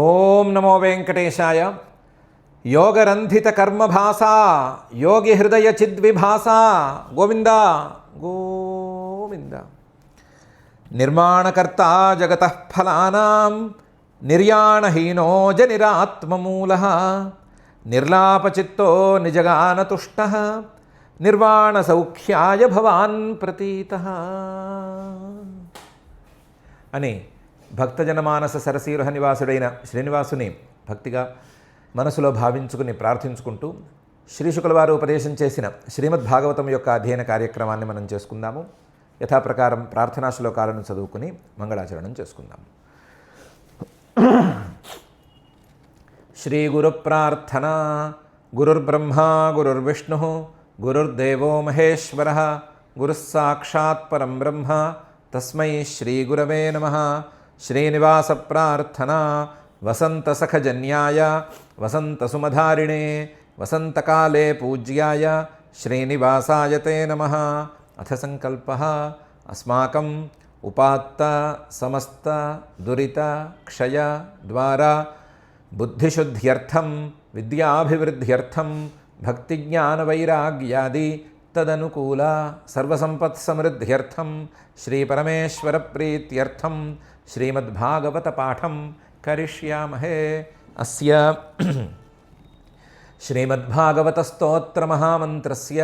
ఓం నమో వెంకటేశాయ. యోగరంధిత కర్మభాసా యోగి హృదయ చిద్విభాసా గోవింద గోవింద. నిర్మాణకర్త జగతః ఫలానాం నిర్యాణహీనో జనిరాత్మమూలః నిర్లాపచిత్తో నిజగానతుష్టః నిర్వాణ సౌఖ్యాయ భవాన్ ప్రతీతః అని భక్తజనమానస సరసీరుహ నివాసుడైన శ్రీనివాసుని భక్తిగా మనసులో భావించుకుని ప్రార్థించుకుంటూ శ్రీశుకుల వారు ఉపదేశం చేసిన శ్రీమద్భాగవతం యొక్క అధ్యయన కార్యక్రమాన్ని మనం చేసుకుందాము. యథాప్రకారం ప్రార్థనా శ్లోకాలను చదువుకుని మంగళాచరణం చేసుకుందాము. శ్రీ గురు ప్రార్థన. గురుర్బ్రహ్మా గురుర్విష్ణు గురుర్దేవో మహేశ్వర గురుస్సాక్షాత్ పరం బ్రహ్మ తస్మై శ్రీ గురవే నమః. శ్రీనివాస ప్రార్థన. వసంతసఖజన్యాయ వసంతసుమధారిణే వసంతకాలే పూజ్యాయ శ్రీనివాసాయ తే నమః. అథ సంకల్పః అస్మాకం ఉపాత్త సమస్త దురిత క్షయ ద్వారా బుద్ధిశుద్ధ్యర్థం విద్యాభివృద్ధ్యర్థం భక్తిజ్ఞానవైరాగ్యాది తదనుకూల సర్వసంపత్సమృద్ధ్యర్థం శ్రీపరమేశ్వర ప్రీత్యర్థం శ్రీమద్భాగవత పాఠం కరిష్యామహే. అస్య శ్రీమద్భాగవత స్తోత్ర మహామంత్రస్య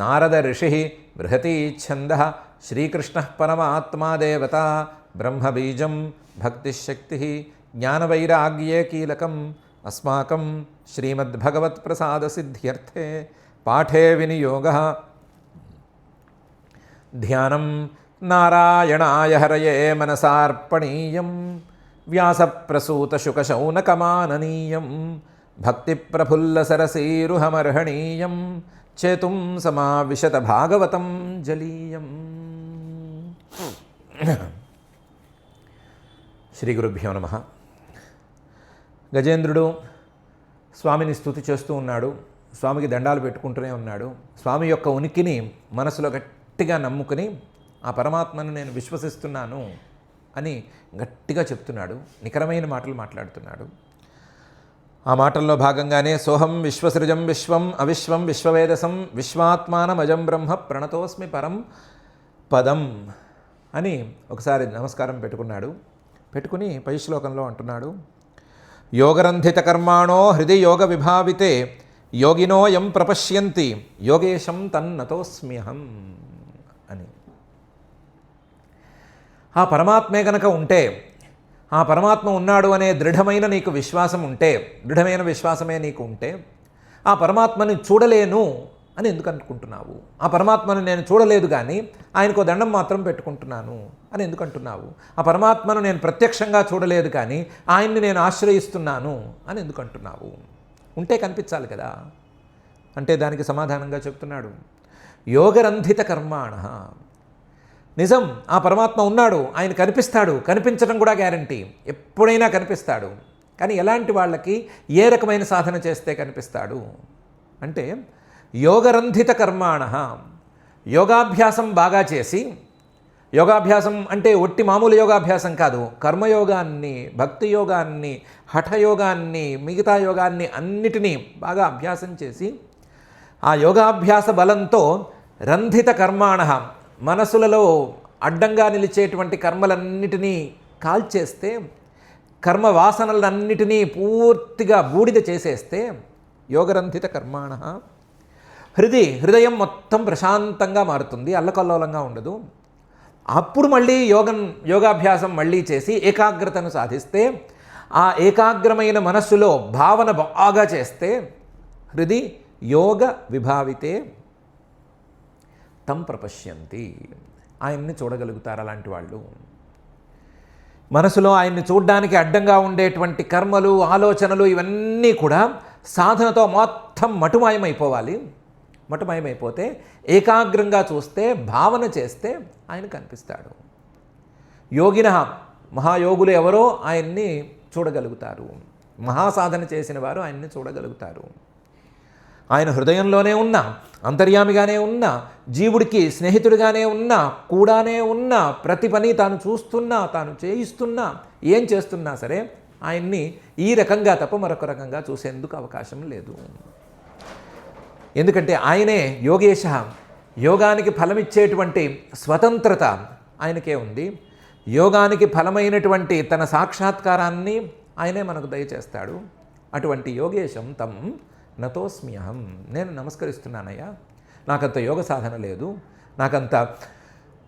నారద ఋషిః బృహతి ఛందః శ్రీకృష్ణః పరమాత్మా దేవతా బ్రహ్మబీజం భక్తిశక్తిః జ్ఞానవైరాగ్యే కీలకం అస్మాకం శ్రీమద్భగవత్ప్రసాదసిద్ధ్యర్థే పాఠే వినియోగః. ధ్యానం నారాయణాయ హరయే మనసార్పణీయం వ్యాసప్రసూతశుకశౌనకమాననీయం భక్తిప్రఫుల్లసరసీరుహమర్హణీయం చేతుం సమావిశత భాగవతం జలీయం. శ్రీ గురుభ్యో నమః. గజేంద్రుడు స్వామిని స్తుతి చేస్తూ ఉన్నాడు. స్వామికి దండాలు పెట్టుకుంటూనే ఉన్నాడు. స్వామి యొక్క ఉనికిని మనసులో గట్టిగా నమ్ముకుని ఆ పరమాత్మను నేను విశ్వసిస్తున్నాను అని గట్టిగా చెప్తున్నాడు. నికరమైన మాటలు మాట్లాడుతున్నాడు. ఆ మాటల్లో భాగంగానే సోహం విశ్వసృజం విశ్వం అవిశ్వం విశ్వవేదసం విశ్వాత్మానమజం బ్రహ్మ ప్రణతోస్మి పరం పదం అని ఒకసారి నమస్కారం పెట్టుకున్నాడు. పెట్టుకుని పై శ్లోకంలో అంటున్నాడు, యోగరంధిత కర్మాణో హృదయ యోగ విభావితే యోగినో యం ప్రపశ్యంతి యోగేశం తన్నతోస్మ్యహం అని. ఆ పరమాత్మే గనక ఉంటే, ఆ పరమాత్మ ఉన్నాడు అనే దృఢమైన నీకు విశ్వాసం ఉంటే, దృఢమైన విశ్వాసమే నీకు ఉంటే, ఆ పరమాత్మని చూడలేను అని ఎందుకు అనుకుంటున్నావు? ఆ పరమాత్మను నేను చూడలేదు కానీ ఆయనకు దండం మాత్రం పెట్టుకుంటున్నాను అని ఎందుకు అంటున్నావు? ఆ పరమాత్మను నేను ప్రత్యక్షంగా చూడలేదు కానీ ఆయన్ని నేను ఆశ్రయిస్తున్నాను అని ఎందుకు అంటున్నావు? ఉంటే కనిపించాలి కదా అంటే దానికి సమాధానంగా చెప్తున్నాడు, యోగరంధిత కర్మాణః. నిజం, ఆ పరమాత్మ ఉన్నాడు, ఆయన కనిపిస్తాడు, కనిపించడం కూడా గ్యారంటీ, ఎప్పుడైనా కనిపిస్తాడు. కానీ ఎలాంటి వాళ్ళకి ఏ రకమైన సాధన చేస్తే కనిపిస్తాడు అంటే, యోగరంధిత కర్మాణః, యోగాభ్యాసం బాగా చేసి, యోగాభ్యాసం అంటే ఒట్టి మామూలు యోగాభ్యాసం కాదు, కర్మయోగాన్ని, భక్తి యోగాన్ని, హఠయోగాన్ని, మిగతా యోగాన్ని అన్నిటినీ బాగా అభ్యాసం చేసి, ఆ యోగాభ్యాస బలంతో రంధిత కర్మాణః, మనసులలో అడ్డంగా నిలిచేటువంటి కర్మలన్నిటినీ కాల్చేస్తే, కర్మ వాసనలన్నిటినీ పూర్తిగా బూడిద చేసేస్తే, యోగరంధిత కర్మాణః, హృదయం మొత్తం ప్రశాంతంగా మారుతుంది, అల్లకల్లోలంగా ఉండదు. అప్పుడు మళ్ళీ యోగాభ్యాసం మళ్ళీ చేసి ఏకాగ్రతను సాధిస్తే, ఆ ఏకాగ్రమైన మనస్సులో భావన బాగా చేస్తే, హృది యోగ విభావితే తం ప్రపశ్యంతి, ఆయన్ని చూడగలుగుతారు. అలాంటి వాళ్ళు మనసులో ఆయన్ని చూడడానికి అడ్డంగా ఉండేటువంటి కర్మలు, ఆలోచనలు ఇవన్నీ కూడా సాధనతో మొత్తం మటుమాయమైపోవాలి. మటుమాయమైపోతే ఏకాగ్రంగా చూస్తే, భావన చేస్తే ఆయన కనిపిస్తాడు. యోగిన, మహాయోగులు ఎవరో ఆయన్ని చూడగలుగుతారు. మహాసాధన చేసిన వారు ఆయన్ని చూడగలుగుతారు. ఆయన హృదయంలోనే ఉన్నా, అంతర్యామిగానే ఉన్నా, జీవుడికి స్నేహితుడిగానే ఉన్నా, కూడానే ఉన్నా, ప్రతి పని తాను చూస్తున్నా, తాను చేయిస్తున్నా, ఏం చేస్తున్నా సరే ఆయన్ని ఈ రకంగా తప్ప మరొక రకంగా చూసేందుకు అవకాశం లేదు. ఎందుకంటే ఆయనే యోగేశ, యోగానికి ఫలమిచ్చేటువంటి స్వతంత్రత ఆయనకే ఉంది. యోగానికి ఫలమైనటువంటి తన సాక్షాత్కారాన్ని ఆయనే మనకు దయచేస్తాడు. అటువంటి యోగేశం తం నతోస్మ్యహం, నేను నమస్కరిస్తున్నానయ్యా. నాకంత యోగ సాధన లేదు, నాకంత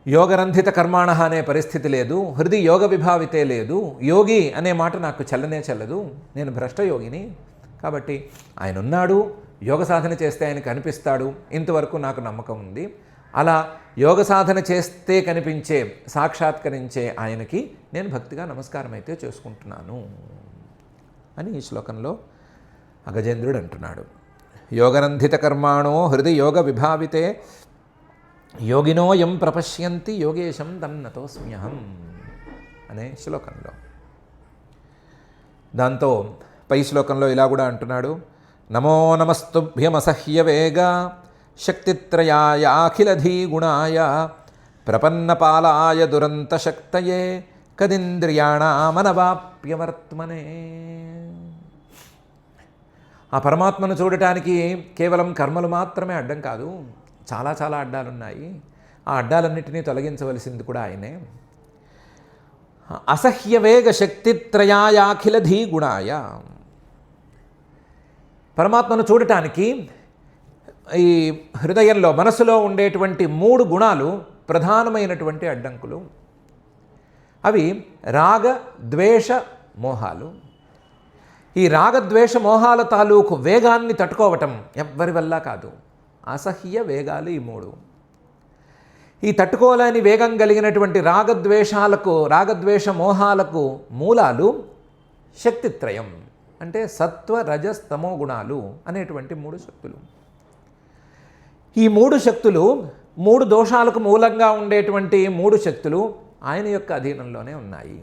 యోగరంధిత కర్మాణ అనే పరిస్థితి లేదు, హృదయ యోగ విభావితే లేదు, యోగి అనే మాట నాకు చెల్లనే చెల్లదు, నేను భ్రష్టయోగిని. కాబట్టి ఆయన ఉన్నాడు, యోగ సాధన చేస్తే ఆయన కనిపిస్తాడు, ఇంతవరకు నాకు నమ్మకం ఉంది. అలా యోగ సాధన చేస్తే కనిపించే, సాక్షాత్కరించే ఆయనకి నేను భక్తిగా నమస్కారం అయితే చేసుకుంటున్నాను అని ఈ శ్లోకంలో అగజేంద్రుడు అంటున్నాడు. యోగరంధిత కర్మాణో హృదయ యోగ విభావితే యోగినో యం ప్రపశ్యంతి యోగేశం తన్నతోస్మ్యహం అనే శ్లోకంలో. దాంతో పై శ్లోకంలో ఇలా కూడా అంటున్నాడు. నమో నమస్తుభ్యమసహ్య వేగ శక్తిత్రయాయ అఖిలధీగుణాయ ప్రపన్నపాలాయ దురంతశక్తయే కదింద్రియాణమనవాప్యవర్త్మనే. ఆ పరమాత్మను చూడటానికి కేవలం కర్మలు మాత్రమే అడ్డం కాదు, చాలా చాలా అడ్డాలున్నాయి. ఆ అడ్డాలన్నిటినీ తొలగించవలసింది కూడా ఆయనే. అసహ్య వేగ శక్తిత్రయాయాఖిల ధీగుణాయ, పరమాత్మను చూడటానికి ఈ హృదయంలో మనసులో ఉండేటువంటి 3 గుణాలు ప్రధానమైనటువంటి అడ్డంకులు. అవి రాగ ద్వేష మోహాలు. ఈ రాగద్వేష మోహాల తాలూకు వేగాన్ని తట్టుకోవటం ఎవ్వరి వల్ల కాదు. అసహ్య వేగాలు ఈ 3. ఈ తట్టుకోలేని వేగం కలిగినటువంటి రాగద్వేష మోహాలకు మూలాలు శక్తిత్రయం, అంటే సత్వ రజస్ తమో గుణాలు అనేటువంటి 3 శక్తులు. ఈ 3 శక్తులు, 3 దోషాలకు మూలంగా ఉండేటువంటి 3 శక్తులు ఆయన యొక్క అధీనంలోనే ఉన్నాయి.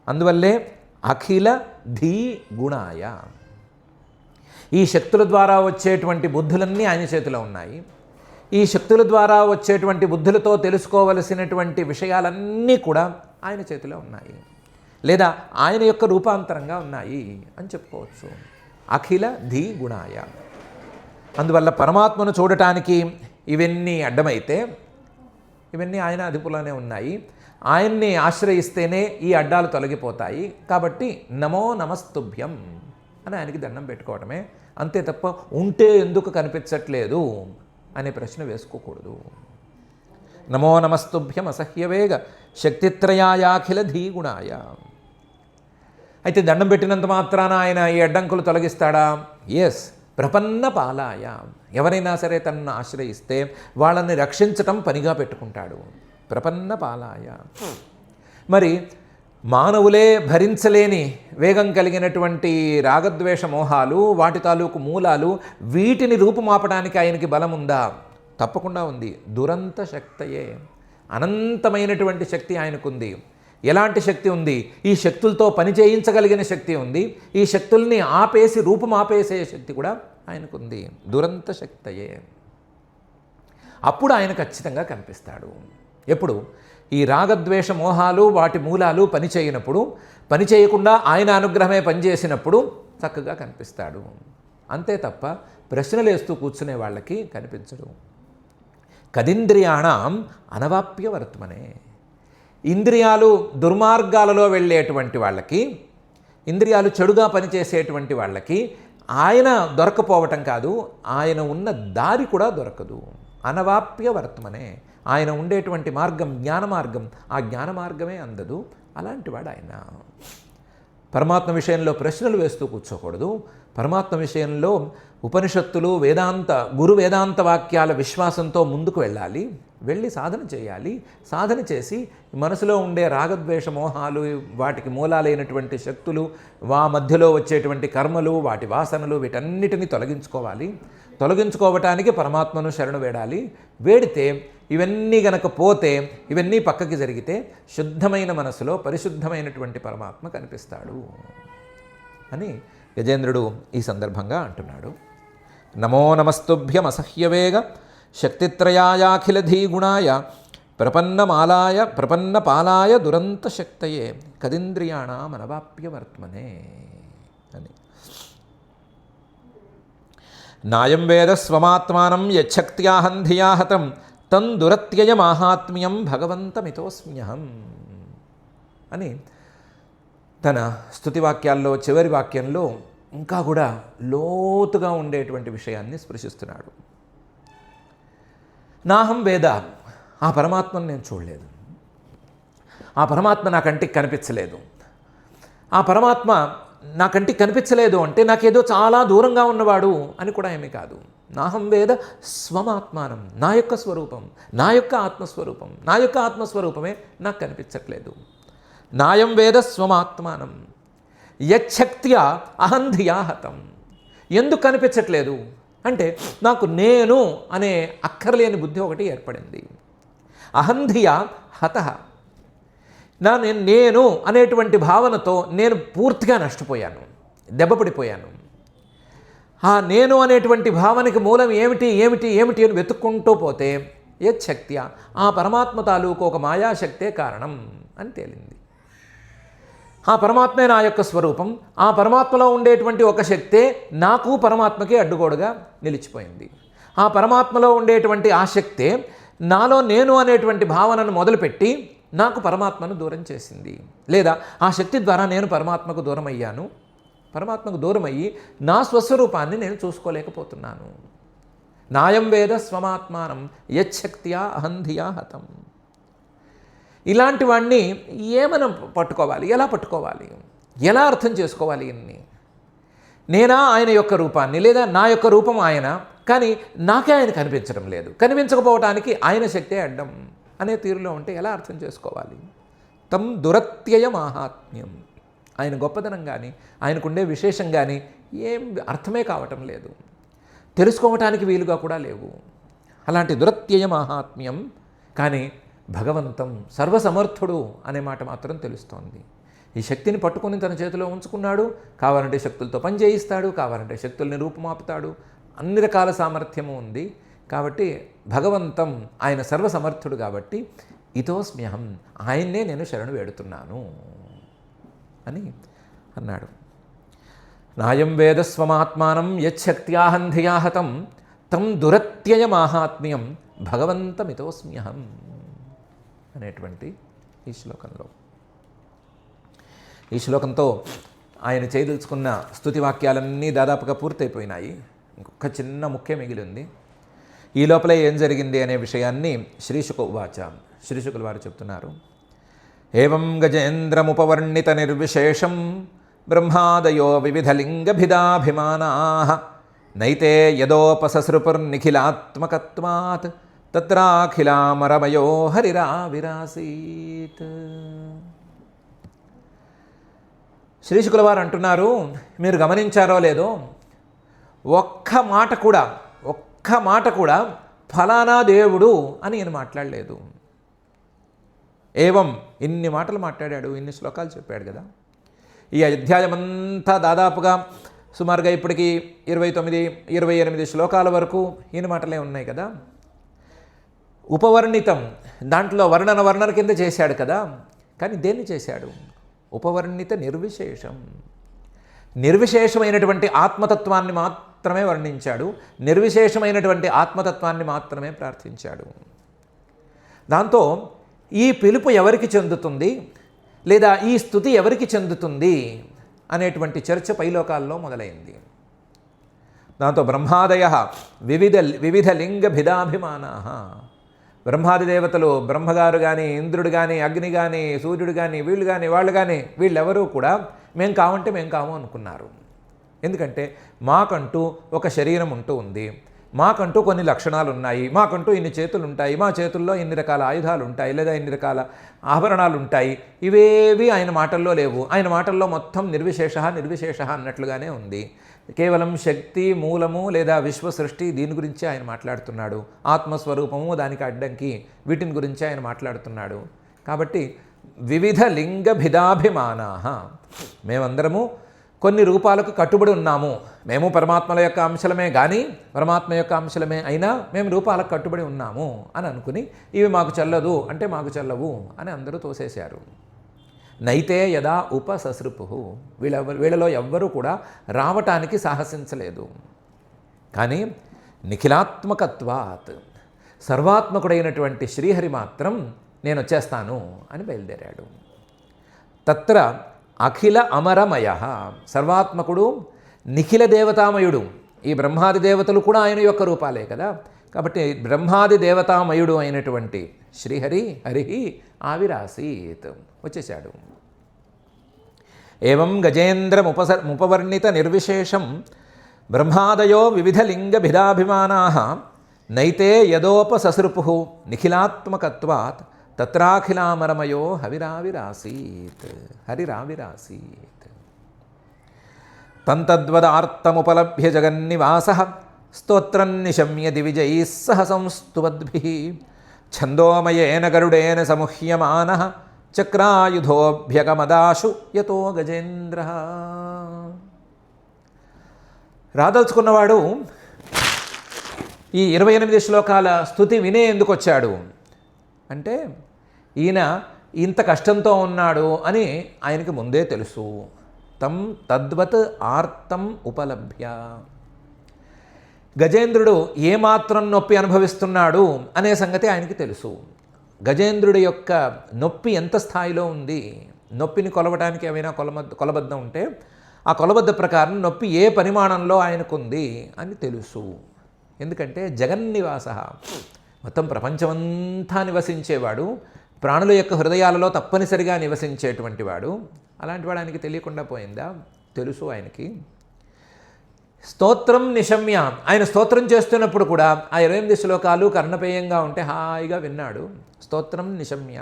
అందువల్లే అఖిల ధీ గుణాయ, ఈ శక్తుల ద్వారా వచ్చేటువంటి బుద్ధులన్నీ ఆయన చేతిలో ఉన్నాయి. ఈ శక్తుల ద్వారా వచ్చేటువంటి బుద్ధులతో తెలుసుకోవలసినటువంటి విషయాలన్నీ కూడా ఆయన చేతిలో ఉన్నాయి, లేదా ఆయన యొక్క రూపాంతరంగా ఉన్నాయి అని చెప్పుకోవచ్చు. అఖిల ధీ గుణాయ. అందువల్ల పరమాత్మను చూడటానికి ఇవన్నీ అడ్డమైతే, ఇవన్నీ ఆయన అదుపులోనే ఉన్నాయి. ఆయన్ని ఆశ్రయిస్తేనే ఈ అడ్డాలు తొలగిపోతాయి. కాబట్టి నమో నమస్తుభ్యం అని ఆయనకి దండం పెట్టుకోవటమే, అంతే తప్ప ఉంటే ఎందుకు కనిపించట్లేదు అనే ప్రశ్న వేసుకోకూడదు. నమో నమస్తుభ్యం అసహ్యవేగ శక్తిత్రయాయాఖిల ధీగుణాయ. అయితే దండం పెట్టినంత మాత్రాన ఆయన ఈ అడ్డంకులు తొలగిస్తాడా? ఎస్. ప్రపన్న పాలాయ, ఎవరైనా సరే తనను ఆశ్రయిస్తే వాళ్ళని రక్షించటం పనిగా పెట్టుకుంటాడు. ప్రపన్న పాలాయ. మరి మానవులే భరించలేని వేగం కలిగినటువంటి రాగద్వేష మోహాలు, వాటి తాలూకు మూలాలు, వీటిని రూపుమాపడానికి ఆయనకి బలం ఉందా? తప్పకుండా ఉంది. దురంత శక్తయే, అనంతమైనటువంటి శక్తి ఆయనకుంది. ఎలాంటి శక్తి ఉంది? ఈ శక్తులతో పని చేయించగలిగిన శక్తి ఉంది. ఈ శక్తుల్ని ఆపేసి రూపుమాపేసే శక్తి కూడా ఆయనకుంది. దురంత శక్తయే. అప్పుడు ఆయన ఖచ్చితంగా కనిపిస్తాడు. ఎప్పుడు? ఈ రాగద్వేష మోహాలు, వాటి మూలాలు పని చేయనప్పుడు, పని చేయకుండా ఆయన అనుగ్రహమే పనిచేసినప్పుడు చక్కగా కనిపిస్తాడు. అంతే తప్ప ప్రశ్నలు వేస్తూ కూర్చునే వాళ్ళకి కనిపించడు. కదింద్రియాణం అనవాప్య వర్త్మనే. ఇంద్రియాలు దుర్మార్గాలలో వెళ్ళేటువంటి వాళ్ళకి, ఇంద్రియాలు చెడుగా పనిచేసేటువంటి వాళ్ళకి ఆయన దొరకపోవటం కాదు, ఆయన ఉన్న దారి కూడా దొరకదు. అనవాప్య వర్త్మనే. ఆయన ఉండేటువంటి మార్గం జ్ఞాన మార్గం, ఆ జ్ఞాన మార్గమే అందదు. అలాంటివాడు ఆయన. పరమాత్మ విషయంలో ప్రశ్నలు వేస్తూ కూర్చోకూడదు. పరమాత్మ విషయంలో ఉపనిషత్తులు, గురు వేదాంత వాక్యాల విశ్వాసంతో ముందుకు వెళ్ళాలి. వెళ్ళి సాధన చేయాలి. సాధన చేసి మనసులో ఉండే రాగద్వేష మోహాలు, వాటికి మూలాలైనటువంటి శక్తులు, మధ్యలో వచ్చేటువంటి కర్మలు, వాటి వాసనలు, వీటన్నిటిని తొలగించుకోవాలి. తొలగించుకోవటానికి పరమాత్మను శరణు వేడాలి. వేడితే ఇవన్నీ గనక పోతే, ఇవన్నీ పక్కకి జరిగితే శుద్ధమైన మనసులో పరిశుద్ధమైనటువంటి పరమాత్మ కనిపిస్తాడు అని గజేంద్రుడు ఈ సందర్భంగా అంటున్నాడు. నమో నమస్తుభ్యం అసహ్యవేగ శక్తిత్రయాయాఖిల ధీగుణాయ ప్రపన్నపాలాయ దురంత శక్తయే కదింద్రియాణమనవాప్య వర్త్మనే అని. నాయం వేద స్వమాత్మానం యచ్ఛక్త్యాహం ధియా హతం తం దురత్యయ మాహాత్మ్యం భగవంతమితోస్మ్యహం అని తన స్తుతివాక్యాల్లో చివరి వాక్యంలో ఇంకా కూడా లోతుగా ఉండేటువంటి విషయాన్ని స్పృశిస్తున్నాడు. నాహం వేద, ఆ పరమాత్మను నేను చూడలేదు, ఆ పరమాత్మ నా కంటికి కనిపించలేదు. ఆ పరమాత్మ నా కంటికి కనిపించలేదు అంటే నాకేదో చాలా దూరంగా ఉన్నవాడు అని కూడా ఏమీ కాదు. నాహం వేద స్వమాత్మానం, నా యొక్క స్వరూపం, నా యొక్క ఆత్మస్వరూపం, నా యొక్క ఆత్మస్వరూపమే నాకు కనిపించట్లేదు. నాయం వేద స్వమాత్మానం యచ్ఛక్త్యా అహం ధియా హతం. ఎందుకు కనిపించట్లేదు అంటే నాకు నేను అనే అక్కర్లేని బుద్ధి ఒకటి ఏర్పడింది. అహం ధియా హతః, నేను అనేటువంటి భావనతో నేను పూర్తిగా నష్టపోయాను, దెబ్బపడిపోయాను. ఆ నేను అనేటువంటి భావనకి మూలం ఏమిటి ఏమిటి ఏమిటి అని వెతుక్కుంటూ పోతే యచ్ఛక్త్యా, ఆ పరమాత్మ తాలూకు ఒక మాయాశక్తే కారణం అని తేలింది. ఆ పరమాత్మే నా యొక్క స్వరూపం, ఆ పరమాత్మలో ఉండేటువంటి ఒక శక్తే నాకు పరమాత్మకి అడ్డుగోడుగా నిలిచిపోయింది. ఆ పరమాత్మలో ఉండేటువంటి ఆ శక్తే నాలో నేను అనేటువంటి భావనను మొదలుపెట్టి నాకు పరమాత్మను దూరం చేసింది. లేదా ఆ శక్తి ద్వారా నేను పరమాత్మకు దూరం అయ్యాను, పరమాత్మకు దూరం అయ్యి నా స్వస్వరూపాన్ని నేను చూసుకోలేకపోతున్నాను. నాయం వేద స్వమాత్మానం యచ్ఛక్త్యా అహం ధియా హతం. ఇలాంటి వాడిని ఏమనం పట్టుకోవాలి, ఎలా పట్టుకోవాలి, ఎలా అర్థం చేసుకోవాలి? ఇన్ని నేనా ఆయన యొక్క రూపాన్ని, లేదా నా యొక్క రూపం ఆయన, కానీ నాకే ఆయన కనిపించడం లేదు, కనిపించకపోవటానికి ఆయన శక్తే అడ్డం అనే తీరులో ఉంటే ఎలా అర్థం చేసుకోవాలి? తం దురత్యయ మాహాత్మ్యం, ఆయన గొప్పదనం కానీ ఆయనకుండే విశేషం కానీ ఏం అర్థమే కావటం లేదు, తెలుసుకోవటానికి వీలుగా కూడా లేవు. అలాంటి దురత్యయ మాహాత్మ్యం. కానీ భగవంతం సర్వసమర్థుడు అనే మాట మాత్రం తెలుస్తోంది. ఈ శక్తిని పట్టుకుని తన చేతిలో ఉంచుకున్నాడు, కావాలంటే శక్తులతో పనిచేయిస్తాడు, కావాలంటే శక్తుల్ని రూపుమాపుతాడు, అన్ని రకాల సామర్థ్యము ఉంది. కాబట్టి భగవంతం ఆయన సర్వసమర్థుడు కాబట్టి ఇతోస్మ్యహం, ఆయన్నే నేను శరణు వేడుతున్నాను అని అన్నాడు. నాయం వేద స్వమాత్మానం యచ్ఛక్త్యాహం ధియా హతం తం దురత్యయ మాహాత్మ్యం భగవంతమితోస్మ్యహం అనేటువంటి ఈ శ్లోకంలో. ఈ శ్లోకంతో ఆయన చేయదలుచుకున్న స్తుతి వాక్యాలన్నీ దాదాపుగా పూర్తయిపోయినాయి. ఇంకొక చిన్న ముఖ్య మిగిలి ఉంది. ఈ లోపలే ఏం జరిగింది అనే విషయాన్ని శ్రీశుక ఉవాచ, శ్రీశుకుల వారు చెప్తున్నారు. ఏవం గజేంద్రముపవర్ణిత నిర్విశేషం బ్రహ్మాదయో వివిధలింగభిదాభిమానాః నైతే యదోపససృపుర్నిఖిలాత్మకత్వాత్ తత్రాఖిలామరమయో హరిరావిరాసీత్. శ్రీశుకుల వారు అంటున్నారు, మీరు గమనించారో లేదో, ఒక్క మాట కూడా ఫలానా దేవుడు అని ఈయన మాట్లాడలేదు. ఏవం, ఇన్ని మాటలు మాట్లాడాడు, ఇన్ని శ్లోకాలు చెప్పాడు కదా. ఈ అధ్యాయమంతా దాదాపుగా సుమారుగా ఇప్పటికీ 29-28 శ్లోకాల వరకు ఈయన మాటలే ఉన్నాయి కదా. ఉపవర్ణితం, దాంట్లో వర్ణన కింద చేశాడు కదా. కానీ దేన్ని చేశాడు? ఉపవర్ణిత నిర్విశేషం, నిర్విశేషమైనటువంటి ఆత్మతత్వాన్ని మాత్రమే వర్ణించాడు, నిర్విశేషమైనటువంటి ఆత్మతత్వాన్ని మాత్రమే ప్రార్థించాడు. దాంతో ఈ పిలుపు ఎవరికి చెందుతుంది, లేదా ఈ స్తుతి ఎవరికి చెందుతుంది అనేటువంటి చర్చ పైలోకాల్లో మొదలైంది. దాంతో బ్రహ్మాదయ వివిధ లింగ భిదాభిమానాః, బ్రహ్మాది దేవతలు, బ్రహ్మగారు కానీ, ఇంద్రుడు కానీ, అగ్ని కానీ, సూర్యుడు కానీ, వీళ్ళు కానీ, వాళ్ళు కానీ, వీళ్ళెవరూ కూడా మేము కావంటే మేము కాము అనుకున్నారు. ఎందుకంటే మాకంటూ ఒక శరీరం ఉంటూ ఉంది, మాకంటూ కొన్ని లక్షణాలు ఉన్నాయి, మాకంటూ ఇన్ని చేతులు ఉంటాయి, మా చేతుల్లో ఇన్ని రకాల ఆయుధాలు ఉంటాయి, లేదా ఇన్ని రకాల ఆభరణాలు ఉంటాయి. ఇవేవి ఆయన మాటల్లో లేవు. ఆయన మాటల్లో మొత్తం నిర్విశేష అన్నట్లుగానే ఉంది. కేవలం శక్తి మూలము లేదా విశ్వ సృష్టి, దీని గురించి ఆయన మాట్లాడుతున్నాడు. ఆత్మస్వరూపము, దానికి అడ్డంకి, వీటిని గురించి ఆయన మాట్లాడుతున్నాడు. కాబట్టి వివిధ లింగ భిదాభిమానాః, మేమందరము కొన్ని రూపాలకు కట్టుబడి ఉన్నాము. మేము పరమాత్మల యొక్క అంశలమే కానీ పరమాత్మ యొక్క అంశలమే అయినా మేము రూపాలకు కట్టుబడి ఉన్నాము అని అనుకుని ఇవి మాకు చెల్లదు అంటే మాకు చెల్లవు అని అందరూ తోసేశారు. నైతే యదా ఉపససృపు, వీళ్ళలో ఎవ్వరూ కూడా రావటానికి సాహసించలేదు. కానీ నిఖిలాత్మకత్వాత్, సర్వాత్మకుడైనటువంటి శ్రీహరి మాత్రం నేను వచ్చేస్తాను అని బయలుదేరాడు. తత్ర అఖిల అమరమయ, సర్వాత్మకుడు నిఖిల దేవతామయుడు. ఈ బ్రహ్మాది దేవతలు కూడా ఆయన యొక్క రూపాలే కదా. కాబట్టి బ్రహ్మాది దేవతామయుడు అయినటువంటి శ్రీహరి హరి ఆవిరాసీత్, వచ్చేశాడు. ఏవం గజేంద్రముపవర్ణిత నిర్విశేషం బ్రహ్మాదయో వివిధ లింగభిదాభిమానాః నైతే యదోపససృపు నిఖిలాత్మకత్వాత్ తత్రాఖిలామరమయో హరిరావిరాసీత్. తంతద్వదార్తముపలభ్య జగన్నివాసః స్తోత్రం నిశమ్య దివిజైః సహ సంస్తువద్భిః ఛందోమయేన గరుడేన సముహ్యమానః చక్రాయుధోభ్యగమదాశు యతో గజేంద్రః. రాదలుచుకున్నవాడు ఈ 28 శ్లోకాల స్తుతి వినే ఎందుకు వచ్చాడు అంటే, ఈయన ఇంత కష్టంతో ఉన్నాడు అని ఆయనకి ముందే తెలుసు. తం తద్వత్ ఆర్తం ఉపలభ్య, గజేంద్రుడు ఏమాత్రం నొప్పి అనుభవిస్తున్నాడు అనే సంగతి ఆయనకి తెలుసు. గజేంద్రుడి యొక్క నొప్పి ఎంత స్థాయిలో ఉంది, నొప్పిని కొలవడానికి ఏమైనా కొలబద్ద ఉంటే ఆ కొలబద్ద ప్రకారం నొప్పి ఏ పరిమాణంలో ఆయనకుంది అని తెలుసు. ఎందుకంటే జగన్నివాస, మొత్తం ప్రపంచమంతా నివసించేవాడు, ప్రాణుల యొక్క హృదయాలలో తప్పనిసరిగా నివసించేటువంటి వాడు. అలాంటి వాడు ఆయనకి తెలియకుండా పోయిందా? తెలుసు ఆయనకి. స్తోత్రం నిశమ్య, ఆయన స్తోత్రం చేస్తున్నప్పుడు కూడా ఆ 28 శ్లోకాలు కర్ణపేయంగా ఉంటే హాయిగా విన్నాడు. స్తోత్రం నిశమ్య,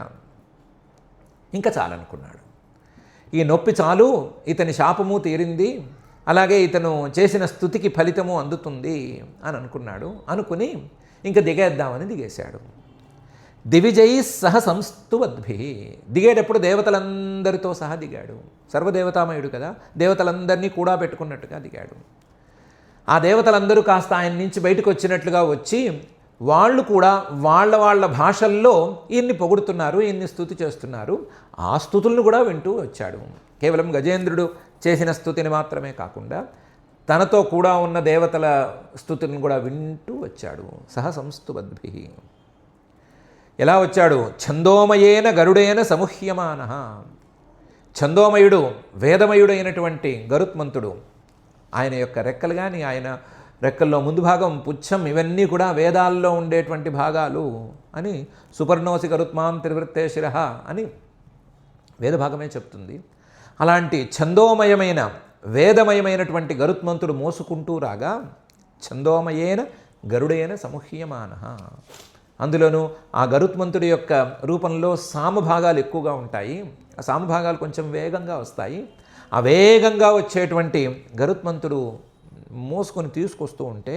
ఇంకా చాలనుకున్నాడు. ఈ నొప్పి చాలు, ఇతని శాపము తీరింది, అలాగే ఇతను చేసిన స్తుతికి ఫలితము అందుతుంది అని అనుకున్నాడు. అనుకుని ఇంకా దిగేద్దామని దిగేశాడు. దివిజై సహ సంస్తువద్భి, దిగేటప్పుడు దేవతలందరితో సహా దిగాడు. సర్వదేవతామయుడు కదా, దేవతలందరినీ కూడా పెట్టుకున్నట్టుగా దిగాడు. ఆ దేవతలందరూ కాస్త ఆయన నుంచి బయటకు వచ్చినట్లుగా వచ్చి వాళ్ళు కూడా వాళ్ళ భాషల్లో ఈయన్ని పొగుడుతున్నారు, ఈయన్ని స్తుతి చేస్తున్నారు. ఆ స్తుతులను కూడా వింటూ వచ్చాడు. కేవలం గజేంద్రుడు చేసిన స్తుతిని మాత్రమే కాకుండా తనతో కూడా ఉన్న దేవతల స్తుతిని కూడా వింటూ వచ్చాడు. సహ సంస్తువద్భి. ఎలా వచ్చాడు? ఛందోమయేన గరుడేన సముహ్యమాన. ఛందోమయుడు, వేదమయుడైనటువంటి గరుత్మంతుడు, ఆయన యొక్క రెక్కలు కానీ, ఆయన రెక్కల్లో ముందు భాగం, పుచ్చం, ఇవన్నీ కూడా వేదాల్లో ఉండేటువంటి భాగాలు అని సుపర్ణోసి గరుత్మాం త్రివృత్తే శిరః అని వేదభాగమే చెప్తుంది. అలాంటి ఛందోమయమైన వేదమయమైనటువంటి గరుత్మంతుడు మోసుకుంటూ రాగా ఛందోమయేన గరుడేన సముహ్యమాన. అందులోనూ ఆ గరుత్మంతుడి యొక్క రూపంలో సామభాగాలు ఎక్కువగా ఉంటాయి. ఆ సామభాగాలు కొంచెం వేగంగా వస్తాయి. ఆ వేగంగా వచ్చేటువంటి గరుత్మంతుడు మోసుకొని తీసుకొస్తూ ఉంటే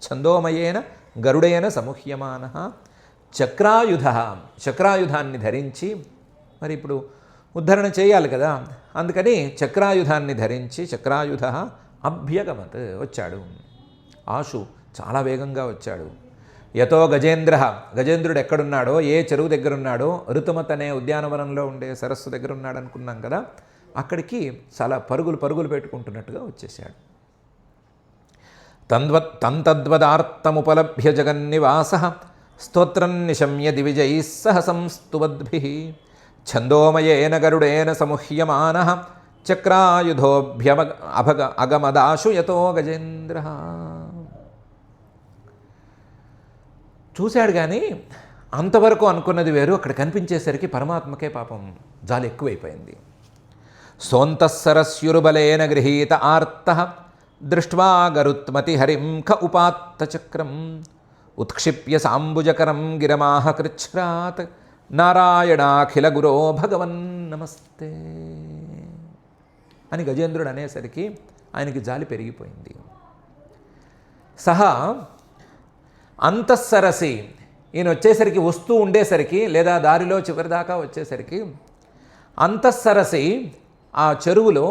ఛందోమయేన గరుడేన సముహ్యమాన చక్రాయుధ, చక్రాయుధాన్ని ధరించి, మరి ఇప్పుడు ఉద్ధరణ చేయాలి కదా, అందుకని చక్రాయుధాన్ని ధరించి చక్రాయుధ అభ్యగమత్, వచ్చాడు. ఆశు చాలా వేగంగా వచ్చాడు. యతో గజేంద్ర, గజేంద్రుడు ఎక్కడున్నాడో, ఏ చెరువు దగ్గర ఉన్నాడో, ఋతుమత్ అనే ఉద్యానవనంలో ఉండే సరస్సు దగ్గర ఉన్నాడు అనుకున్నాం కదా, అక్కడికి చాలా పరుగులు పెట్టుకుంటున్నట్టుగా వచ్చేసాడు. తంతద్వదార్తముపలభ్య జగన్నివాస స్తోత్రం నిశమ్య దివిజైః సహ సంస్తువద్భి ఛందోమయేన గరుడేన సముహ్యమాన అగమదాశు యతో గజేంద్ర. చూశాడు కానీ అంతవరకు అనుకున్నది వేరు, అక్కడ కనిపించేసరికి పరమాత్మకే పాపం జాలి ఎక్కువైపోయింది. సోంతఃసరస్యురుబలేన గృహీత ఆర్తః దృష్ట్వా గరుత్మతి హరిం ఖ ఉపాత్త చక్రం ఉత్క్షిప్య సాంబుజకరం గిరమాహ కృచ్ఛ్రాత్ నారాయణాఖిల గురో భగవన్ నమస్తే అని గజేంద్రుడు అనేసరికి ఆయనకి జాలి పెరిగిపోయింది. సహా అంతఃసరసి, ఈయన వచ్చేసరికి, వస్తూ ఉండేసరికి లేదా దారిలో చివరిదాకా వచ్చేసరికి అంతఃసరసి, ఆ చెరువులో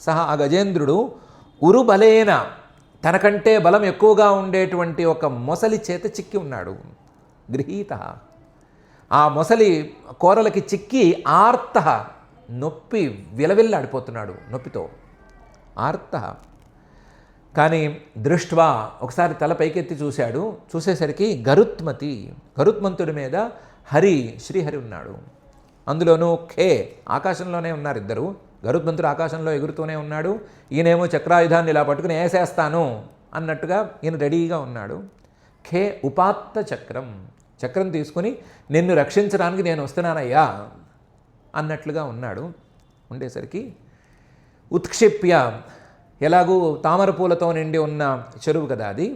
సహా ఆ గజేంద్రుడు ఉరుబలేన తనకంటే బలం ఎక్కువగా ఉండేటువంటి ఒక మొసలి చేత చిక్కి ఉన్నాడు. గృహీత ఆ మొసలి కోరలకి చిక్కి ఆర్త నొప్పి విలవిల్లాడిపోతున్నాడు నొప్పితో. ఆర్త కానీ దృష్ట్వా ఒకసారి తల పైకెత్తి చూశాడు. చూసేసరికి గరుత్మంతుడి మీద హరి శ్రీహరి ఉన్నాడు. అందులోనూ ఖే ఆకాశంలోనే ఉన్నారు ఇద్దరు. గరుత్మంతుడు ఆకాశంలో ఎగురుతూనే ఉన్నాడు. ఈయనేమో చక్రాయుధాన్ని ఇలా పట్టుకుని వేసేస్తాను అన్నట్టుగా ఈయన రెడీగా ఉన్నాడు. ఖే ఉపాత్త చక్రం తీసుకుని నిన్ను రక్షించడానికి నేను వస్తున్నానయ్యా అన్నట్లుగా ఉన్నాడు. ఉండేసరికి ఉత్క్షిప్య ఎలాగూ తామర పూలతో నిండి ఉన్న చెరువు కదా అది,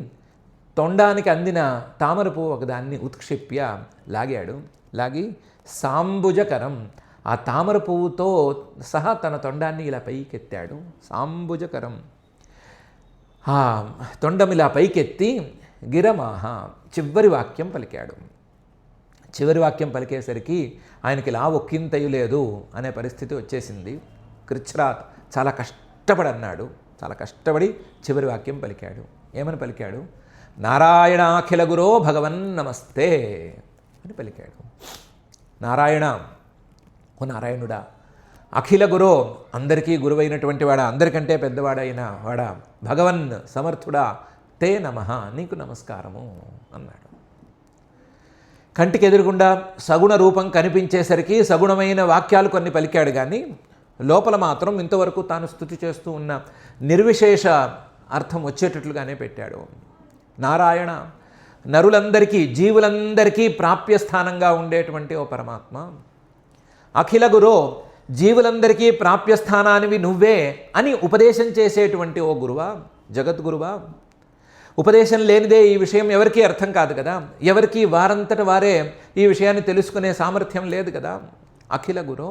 తొండానికి అందిన తామర పువ్వు ఒకదాన్ని ఉత్క్షిప్య లాగి సాంబుజకరం ఆ తామర పువ్వుతో సహా తన తొండాన్ని ఇలా పైకెత్తాడు. సాంబుజకరం ఆ తొండం ఇలా పైకెత్తి గిరమాహ చివరి వాక్యం పలికాడు. చివరి వాక్యం పలికేసరికి ఆయనకి ఇలా ఒక్కింతయు లేదు అనే పరిస్థితి వచ్చేసింది. కృచ్ఛ్రాత్ చాలా కష్టపడి చివరి వాక్యం పలికాడు. ఏమని పలికాడు? నారాయణాఖిల గురో భగవన్ నమస్తే అని పలికాడు. నారాయణ, ఓ నారాయణుడా, అఖిల గురో అందరికీ గురువైనటువంటి వాడా, అందరికంటే పెద్దవాడైన వాడా, భగవన్ సమర్థుడా, తే నమః నీకు నమస్కారము అన్నాడు. కంటికి ఎదురుగుండా సగుణ రూపం కనిపించేసరికి సగుణమైన వాక్యాలు కొన్ని పలికాడు. కానీ లోపల మాత్రం ఇంతవరకు తాను స్తుతి చేస్తూ ఉన్న నిర్విశేష అర్థం వచ్చేటట్లుగానే పెట్టాడు. నారాయణ, నరులందరికీ జీవులందరికీ ప్రాప్యస్థానంగా ఉండేటువంటి ఓ పరమాత్మ. అఖిల గురో, జీవులందరికీ ప్రాప్యస్థానానివి నువ్వే అని ఉపదేశం చేసేటువంటి ఓ గురువా, జగద్గురువా. ఉపదేశం లేనిదే ఈ విషయం ఎవరికీ అర్థం కాదు కదా, ఎవరికి వారంతట వారే ఈ విషయాన్ని తెలుసుకునే సామర్థ్యం లేదు కదా. అఖిల గురో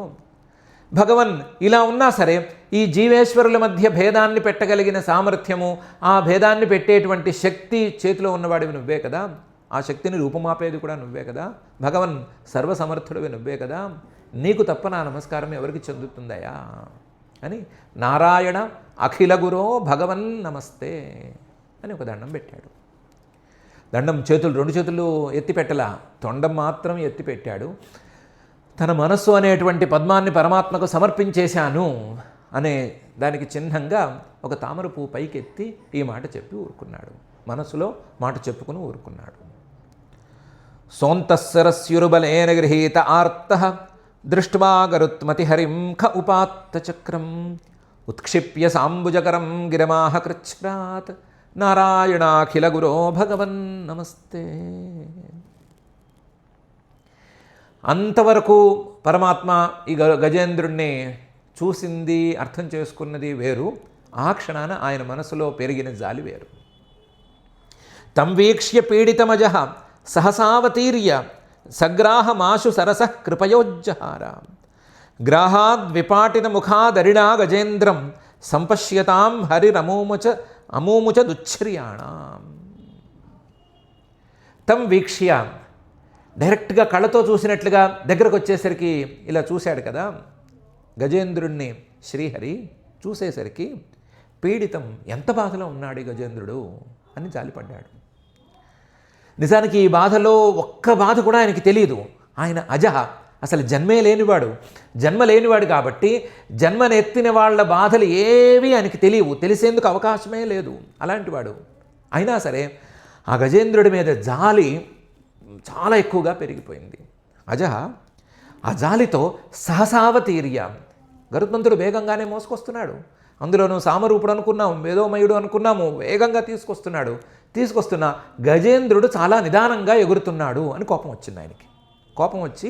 భగవన్, ఇలా ఉన్నా సరే ఈ జీవేశ్వరుల మధ్య భేదాన్ని పెట్టగలిగిన సామర్థ్యము, ఆ భేదాన్ని పెట్టేటువంటి శక్తి చేతిలో ఉన్నవాడివి నువ్వే కదా, ఆ శక్తిని రూపమాపేది కూడా నువ్వే కదా. భగవన్ సర్వసమర్థుడివి నువ్వే కదా, నీకు తప్ప నా నమస్కారం ఎవరికి చెందుతుందయా అని నారాయణ అఖిల గురో భగవన్ నమస్తే అని ఒక దండం పెట్టాడు. దండం రెండు చేతులు ఎత్తి పెట్టలా, తొండం మాత్రం ఎత్తి పెట్టాడు. తన మనస్సు అనేటువంటి పద్మాన్ని పరమాత్మకు సమర్పించేశాను అనే దానికి చిహ్నంగా ఒక తామర పువ్వు పైకెత్తి ఈ మాట చెప్పి ఊరుకున్నాడు. మనసులో మాట చెప్పుకుని ఊరుకున్నాడు. సోంతస్సరస్యురుబలేన గృహీత ఆర్త దృష్ట్వా గరుత్మతి హరిం ఖ ఉపాత్త చక్రం ఉత్క్షిప్య సాంబుజకరం గిరమాహ కృచ్ఛ్రాత్ నారాయణాఖిల గురో భగవన్ నమస్తే. అంతవరకు పరమాత్మ ఈ గజేంద్రుణ్ణి చూసింది, అర్థం చేసుకున్నది వేరు. ఆ క్షణాన ఆయన మనసులో పెరిగిన జాలి వేరు. తం వీక్ష్య పీడితమజ సహసావతీర్య సగ్రాహమాశు సరస కృపయోజ్జహార గ్రాహాద్విపాటిన ముఖాదరిణా గజేంద్రం సంపశ్యతాం హరిరమూముచ దుచ్ఛ్రియాణం. తం వీక్ష్య డైరెక్ట్గా కళ్ళతో చూసినట్లుగా దగ్గరకు వచ్చేసరికి ఇలా చూశాడు కదా గజేంద్రుణ్ణి శ్రీహరి. చూసేసరికి పీడితం, ఎంత బాధలో ఉన్నాడు ఈ గజేంద్రుడు అని జాలిపడ్డాడు. నిజానికి ఈ బాధలో ఒక్క బాధ కూడా ఆయనకి తెలియదు. ఆయన అజహ, అసలు జన్మ లేనివాడు కాబట్టి జన్మనెత్తిన వాళ్ళ బాధలు ఏవి ఆయనకి తెలియవు, తెలిసేందుకు అవకాశమే లేదు. అలాంటివాడు అయినా సరే ఆ గజేంద్రుడి మీద జాలి చాలా ఎక్కువగా పెరిగిపోయింది. అజహ ఆ జాలితో సహసావతీర్య, గరుత్మంతుడు వేగంగానే మోసుకొస్తున్నాడు. అందులోనూ సామరూపుడు అనుకున్నాము, వేదోమయుడు అనుకున్నాము, వేగంగా తీసుకొస్తున్న గజేంద్రుడు చాలా నిదానంగా ఎగురుతున్నాడు అని కోపం వచ్చింది ఆయనకి. కోపం వచ్చి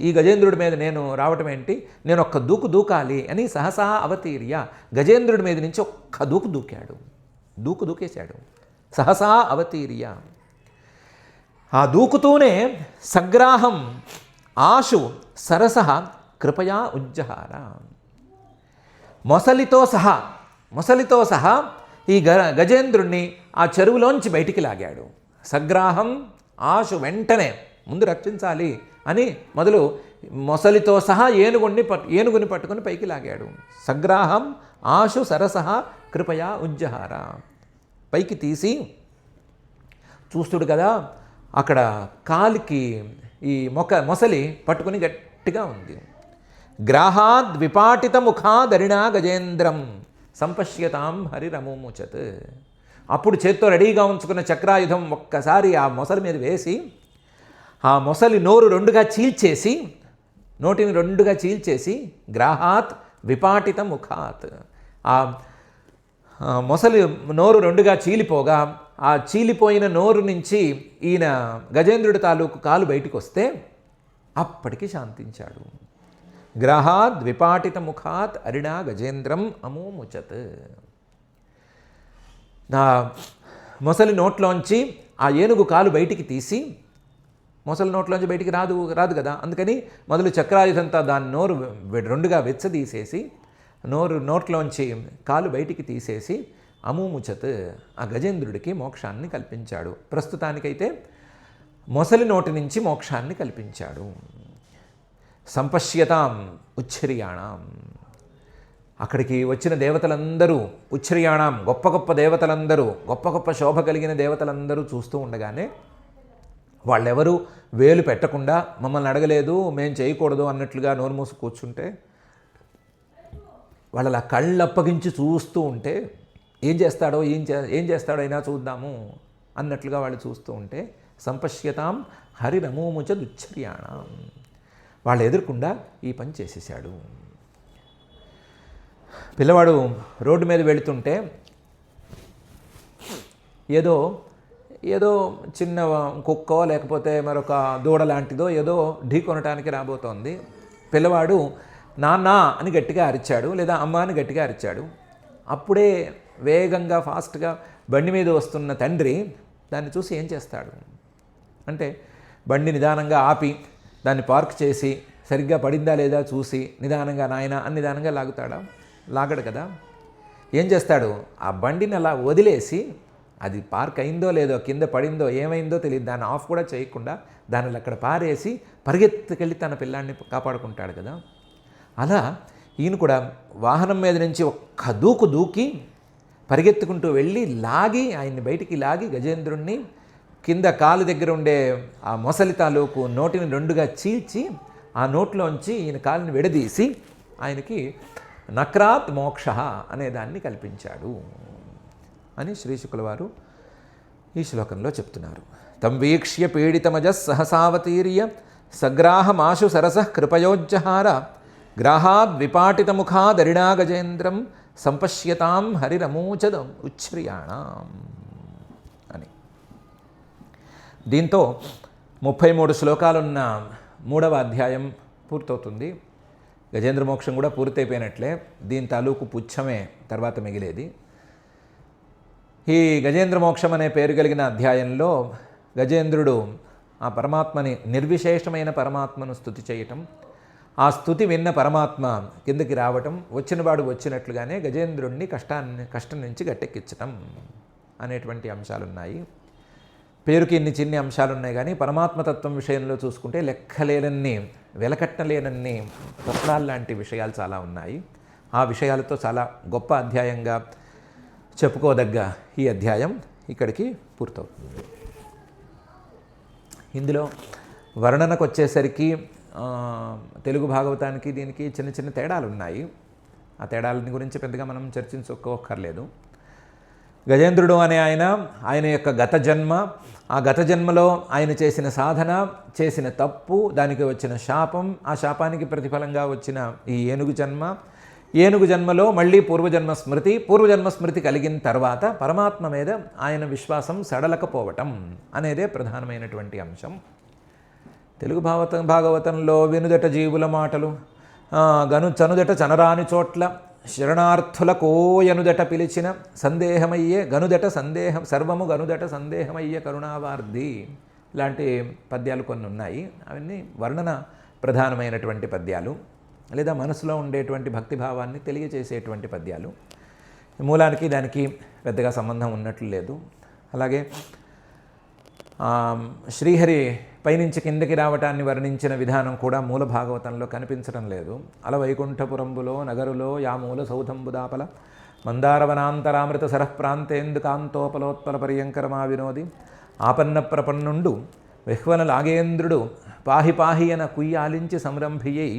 ఈ గజేంద్రుడి మీద నేను రావటం ఏంటి, నేను ఒక్క దూకాలి అని సహసా అవతీర్య గజేంద్రుడి మీద నుంచి ఒక్క దూకేశాడు. సహసా అవతీర్య ఆ దూకుతూనే సగ్రాహం ఆశు సరస కృపయా ఉజ్జహార, మొసలితో సహా ఈ గజేంద్రుణ్ణి ఆ చెరువులోంచి బయటికి లాగాడు. సగ్రాహం ఆశు, వెంటనే ముందు రక్షించాలి అని మొదలు మొసలితో సహా ఏనుగుని పట్టుకొని పైకి లాగాడు. సగ్రాహం ఆశు సరసః కృపయా ఉజ్జహార. పైకి తీసి చూస్తుడు కదా, అక్కడ కాలికి ఈ మొసలి పట్టుకుని గట్టిగా ఉంది. గ్రాహాద్ విపాటిత ముఖాదరిణా గజేంద్రం సంపశ్యతాం హరిరముముచత్. అప్పుడు చేత్తో రెడీగా ఉంచుకున్న చక్రాయుధం ఒక్కసారి ఆ మొసలి మీద వేసి ఆ మొసలి నోరు రెండుగా చీల్చేసి, నోటిని రెండుగా చీల్చేసి, గ్రాహాత్ విపాటిత ముఖాత్, ఆ మొసలి నోరు రెండుగా చీలిపోగా ఆ చీలిపోయిన నోరు నుంచి ఈయన గజేంద్రుడి తాలూకు కాలు బయటికి వస్తే అప్పటికి శాంతించాడు. గ్రహాద్ విపాటిత ముఖాత్ అరిణా గజేంద్రం అమూముచత్. నా మొసలి నోట్లోంచి ఆ ఏనుగు కాలు బయటికి తీసి, మొసలి నోట్లోంచి బయటికి రాదు కదా, అందుకని మొదలు చక్రాయుధంతో దాని నోరు రెండుగా వెచ్చదీసేసి నోట్లోంచి కాలు బయటికి తీసేసి అమూముచత్ ఆ గజేంద్రుడికి మోక్షాన్ని కల్పించాడు. ప్రస్తుతానికైతే మొసలి నోటి నుంచి మోక్షాన్ని కల్పించాడు. సంపశ్యతాం ఉచ్ఛ్రియాణం. అక్కడికి వచ్చిన దేవతలందరూ ఉచ్ఛ్రియాణం, గొప్ప గొప్ప దేవతలందరూ, గొప్ప గొప్ప శోభ కలిగిన దేవతలందరూ చూస్తూ ఉండగానే వాళ్ళెవరూ వేలు పెట్టకుండా మమ్మల్ని అడగలేదు, మేము చేయకూడదు అన్నట్లుగా నోరు మూసి కూర్చుంటే, వాళ్ళు అలా కళ్ళు అప్పగించి చూస్తూ ఉంటే ఏం చేస్తాడో అయినా చూద్దాము అన్నట్లుగా వాళ్ళు చూస్తూ ఉంటే సంపశ్యతాం హరిరమూముచ దుచ్ఛర్యాణం. వాళ్ళు ఎదురకుండా ఈ పని చేసేసాడు. పిల్లవాడు రోడ్డు మీద వెళుతుంటే ఏదో చిన్న కుక్కో లేకపోతే మరొక దూడ లాంటిదో ఏదో ఢీ కొనటానికి రాబోతోంది. పిల్లవాడు నాన్న అని గట్టిగా అరిచాడు, లేదా అమ్మ అని గట్టిగా అరిచాడు. అప్పుడే వేగంగా ఫాస్ట్గా బండి మీద వస్తున్న తండ్రి దాన్ని చూసి ఏం చేస్తాడు అంటే, బండి నిదానంగా ఆపి దాన్ని పార్క్ చేసి సరిగ్గా పడిందా లేదా చూసి నిదానంగా నాయన అని నిదానంగా లాగుతాడా? లాగడు కదా. ఏం చేస్తాడు, ఆ బండిని అలా వదిలేసి, అది పార్క్ అయిందో లేదో, కింద పడిందో ఏమైందో తెలియదు, దాన్ని ఆఫ్ కూడా చేయకుండా దానిని అక్కడ పారేసి పరిగెత్తుకెళ్ళి తన పిల్లాన్ని కాపాడుకుంటాడు కదా. అలా ఈయన కూడా వాహనం మీద నుంచి ఒక్క దూకి పరిగెత్తుకుంటూ వెళ్ళి ఆయన్ని బయటికి లాగి గజేంద్రుణ్ణి కింద కాలు దగ్గర ఉండే ఆ మొసలి తాలూకు నోటిని రెండుగా చీల్చి ఆ నోట్లోంచి ఈయన కాలుని విడదీసి ఆయనకి నక్రాత్ మోక్ష అనే దాన్ని కల్పించాడు అని శ్రీశుకుల వారు ఈ శ్లోకంలో చెప్తున్నారు. తం వీక్ష్య పీడితమజ సహసావతీర్య సగ్రాహమాశు సరసః కృపయోజ్జహార గ్రాహాద్ విపాటిత ముఖాదరిణా గజేంద్రం సంపశ్యతాం హరిరమూచదం ఉచ్ఛ్రియాణం అని. దీంతో 33 శ్లోకాలున్న 3వ అధ్యాయం పూర్తవుతుంది. గజేంద్ర మోక్షం కూడా పూర్తయిపోయినట్లే. దీని తాలూకు పుచ్చమే తర్వాత మిగిలేది. ఈ గజేంద్ర మోక్షం అనే పేరు కలిగిన అధ్యాయంలో గజేంద్రుడు ఆ పరమాత్మని, నిర్విశేషమైన పరమాత్మను స్తుతి చేయటం, ఆ స్తుతి విన్న పరమాత్మ కిందకి రావటం, వచ్చినవాడు వచ్చినట్లుగానే గజేంద్రుణ్ణి కష్టం నుంచి గట్టెక్కించటం అనేటువంటి అంశాలున్నాయి. పేరుకి ఇన్ని చిన్ని అంశాలు ఉన్నాయి, కానీ పరమాత్మతత్వం విషయంలో చూసుకుంటే లెక్కలేనన్ని, వెలకట్టలేనన్ని రత్నాలు లాంటి విషయాలు చాలా ఉన్నాయి. ఆ విషయాలతో చాలా గొప్ప అధ్యాయంగా చెప్పుకోదగ్గ ఈ అధ్యాయం ఇక్కడికి పూర్తవుతుంది. ఇందులో వర్ణనకు వచ్చేసరికి తెలుగు భాగవతానికి దీనికి చిన్న చిన్న తేడాలు ఉన్నాయి. ఆ తేడాలని గురించి పెద్దగా మనం చర్చించుకోక్కర్లేదు. గజేంద్రుడు అనే ఆయన యొక్క గత జన్మ, ఆ గత జన్మలో ఆయన చేసిన సాధన, చేసిన తప్పు, దానికి వచ్చిన శాపం, ఆ శాపానికి ప్రతిఫలంగా వచ్చిన ఈ ఏనుగు జన్మలో మళ్ళీ పూర్వజన్మ స్మృతి కలిగిన తర్వాత పరమాత్మ మీద ఆయన విశ్వాసం సడలకపోవటం అనేదే ప్రధానమైనటువంటి అంశం. తెలుగు భాగవతంలో వినుదట జీవుల మాటలు, చనుదట చనరాని చోట్ల శరణార్థుల కోయనుదట పిలిచిన సందేహమయ్యే సర్వము గనుదట సందేహమయ్యే కరుణావార్ధి లాంటి పద్యాలు కొన్ని ఉన్నాయి. అవన్నీ వర్ణన ప్రధానమైనటువంటి పద్యాలు, లేదా మనసులో ఉండేటువంటి భక్తిభావాన్ని తెలియజేసేటువంటి పద్యాలు. మూలానికి దానికి పెద్దగా సంబంధం ఉన్నట్లు లేదు. అలాగే శ్రీహరి పైనుంచి కిందకి రావటాన్ని వర్ణించిన విధానం కూడా మూల భాగవతంలో కనిపించడం లేదు. అల వైకుంఠపురంబులో నగరులో యా మూల సౌధంబుదాపల మందారవనాంతరామృత సరఃప్రాంతేందు కాంతోపలోత్పల పర్యంకరమా వినోది ఆపన్న ప్రపన్నుండు విహ్వన లాగేంద్రుడు పాహి పాహి అన కుయ్యాలించి సంరంభియ్యై